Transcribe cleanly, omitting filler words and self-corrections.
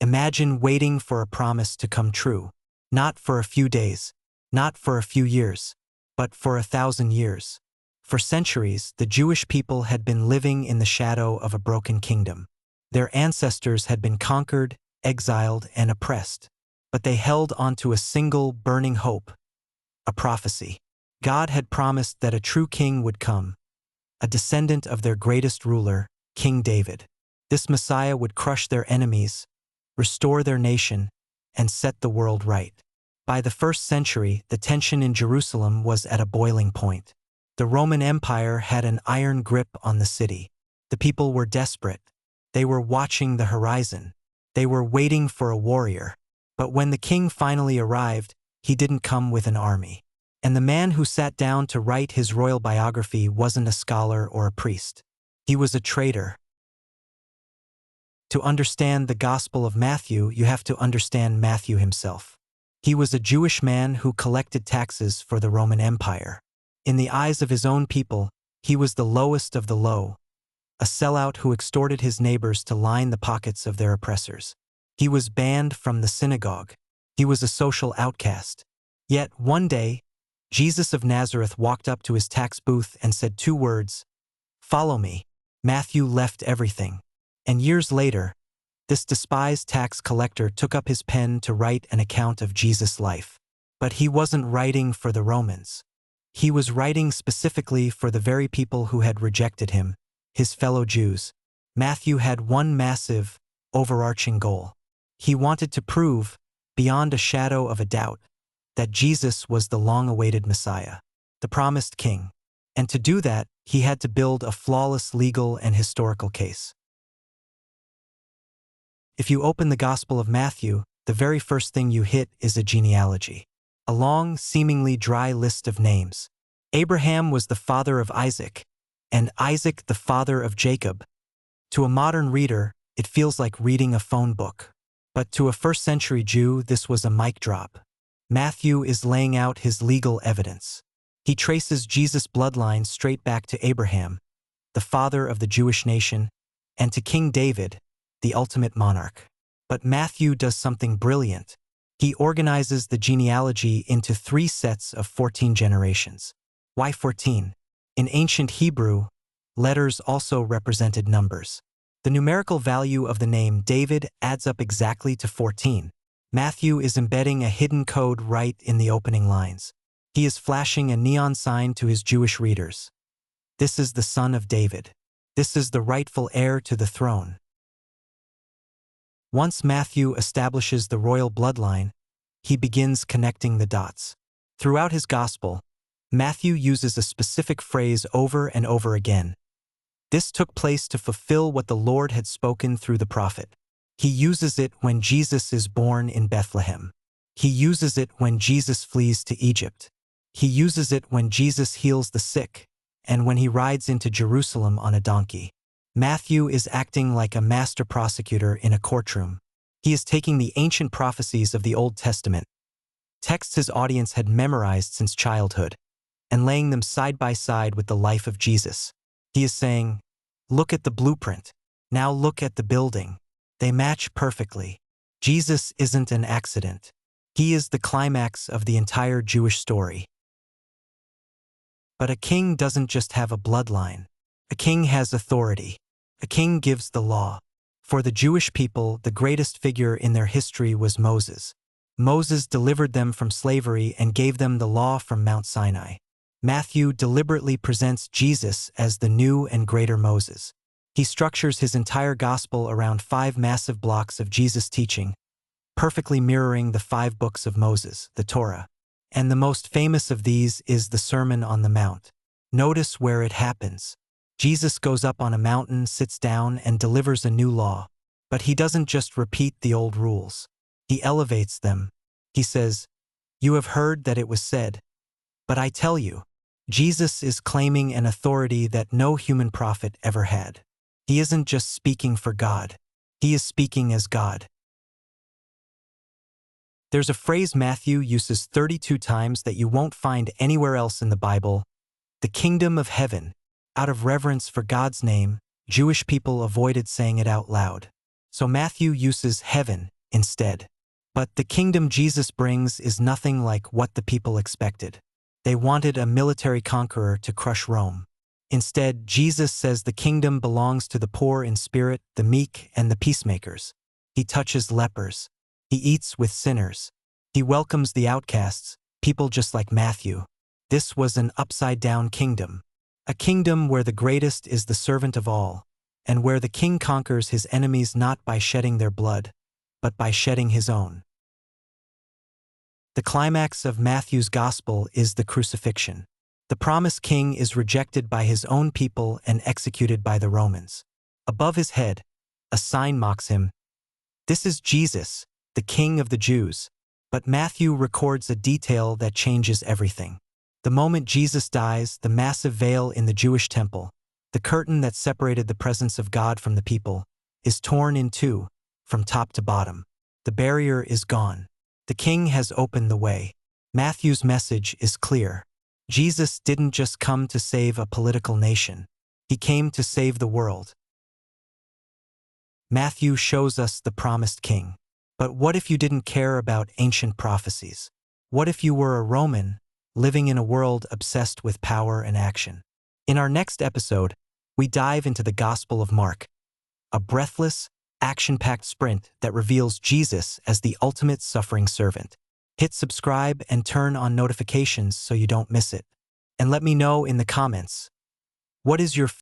Imagine waiting for a promise to come true. Not for a few days, not for a few years, but for 1,000 years. For centuries, the Jewish people had been living in the shadow of a broken kingdom. Their ancestors had been conquered, exiled, and oppressed. But they held onto a single burning hope, a prophecy. God had promised that a true king would come, a descendant of their greatest ruler, King David. This Messiah would crush their enemies, restore their nation, and set the world right. By the 1st century, the tension in Jerusalem was at a boiling point. The Roman Empire had an iron grip on the city. The people were desperate. They were watching the horizon. They were waiting for a warrior. But when the king finally arrived, he didn't come with an army. And the man who sat down to write his royal biography wasn't a scholar or a priest. He was a traitor. To understand the Gospel of Matthew, you have to understand Matthew himself. He was a Jewish man who collected taxes for the Roman Empire. In the eyes of his own people, he was the lowest of the low, a sellout who extorted his neighbors to line the pockets of their oppressors. He was banned from the synagogue. He was a social outcast. Yet one day, Jesus of Nazareth walked up to his tax booth and said 2 words, "Follow me." Matthew left everything. And years later, this despised tax collector took up his pen to write an account of Jesus' life. But he wasn't writing for the Romans. He was writing specifically for the very people who had rejected him, his fellow Jews. Matthew had one massive, overarching goal. He wanted to prove, beyond a shadow of a doubt, that Jesus was the long-awaited Messiah, the promised king. And to do that, he had to build a flawless legal and historical case. If you open the Gospel of Matthew, the very first thing you hit is a genealogy. A long, seemingly dry list of names. Abraham was the father of Isaac, and Isaac the father of Jacob. To a modern reader, it feels like reading a phone book. But to a 1st century Jew, this was a mic drop. Matthew is laying out his legal evidence. He traces Jesus' bloodline straight back to Abraham, the father of the Jewish nation, and to King David, the ultimate monarch. But Matthew does something brilliant. He organizes the genealogy into 3 sets of 14 generations. Why 14? In ancient Hebrew, letters also represented numbers. The numerical value of the name David adds up exactly to 14. Matthew is embedding a hidden code right in the opening lines. He is flashing a neon sign to his Jewish readers. This is the son of David. This is the rightful heir to the throne. Once Matthew establishes the royal bloodline, he begins connecting the dots. Throughout his gospel, Matthew uses a specific phrase over and over again. This took place to fulfill what the Lord had spoken through the prophet. He uses it when Jesus is born in Bethlehem. He uses it when Jesus flees to Egypt. He uses it when Jesus heals the sick, and when he rides into Jerusalem on a donkey. Matthew is acting like a master prosecutor in a courtroom. He is taking the ancient prophecies of the Old Testament, texts his audience had memorized since childhood, and laying them side by side with the life of Jesus. He is saying, look at the blueprint. Now look at the building. They match perfectly. Jesus isn't an accident. He is the climax of the entire Jewish story. But a king doesn't just have a bloodline. A king has authority. A king gives the law. For the Jewish people, the greatest figure in their history was Moses. Moses delivered them from slavery and gave them the law from Mount Sinai. Matthew deliberately presents Jesus as the new and greater Moses. He structures his entire gospel around 5 massive blocks of Jesus' teaching, perfectly mirroring the 5 books of Moses, the Torah. And the most famous of these is the Sermon on the Mount. Notice where it happens. Jesus goes up on a mountain, sits down, and delivers a new law. But he doesn't just repeat the old rules. He elevates them. He says, "You have heard that it was said, but I tell you." Jesus is claiming an authority that no human prophet ever had. He isn't just speaking for God. He is speaking as God. There's a phrase Matthew uses 32 times that you won't find anywhere else in the Bible: the kingdom of heaven. Out of reverence for God's name, Jewish people avoided saying it out loud. So Matthew uses heaven instead. But the kingdom Jesus brings is nothing like what the people expected. They wanted a military conqueror to crush Rome. Instead, Jesus says the kingdom belongs to the poor in spirit, the meek, and the peacemakers. He touches lepers. He eats with sinners. He welcomes the outcasts, people just like Matthew. This was an upside-down kingdom. A kingdom where the greatest is the servant of all, and where the king conquers his enemies not by shedding their blood, but by shedding his own. The climax of Matthew's gospel is the crucifixion. The promised king is rejected by his own people and executed by the Romans. Above his head, a sign mocks him. This is Jesus, the King of the Jews. But Matthew records a detail that changes everything. The moment Jesus dies, the massive veil in the Jewish temple, the curtain that separated the presence of God from the people, is torn in two, from top to bottom. The barrier is gone. The king has opened the way. Matthew's message is clear. Jesus didn't just come to save a political nation. He came to save the world. Matthew shows us the promised king. But what if you didn't care about ancient prophecies? What if you were a Roman, living in a world obsessed with power and action? In our next episode, we dive into the Gospel of Mark, a breathless, action-packed sprint that reveals Jesus as the ultimate suffering servant. Hit subscribe and turn on notifications so you don't miss it. And let me know in the comments, what is your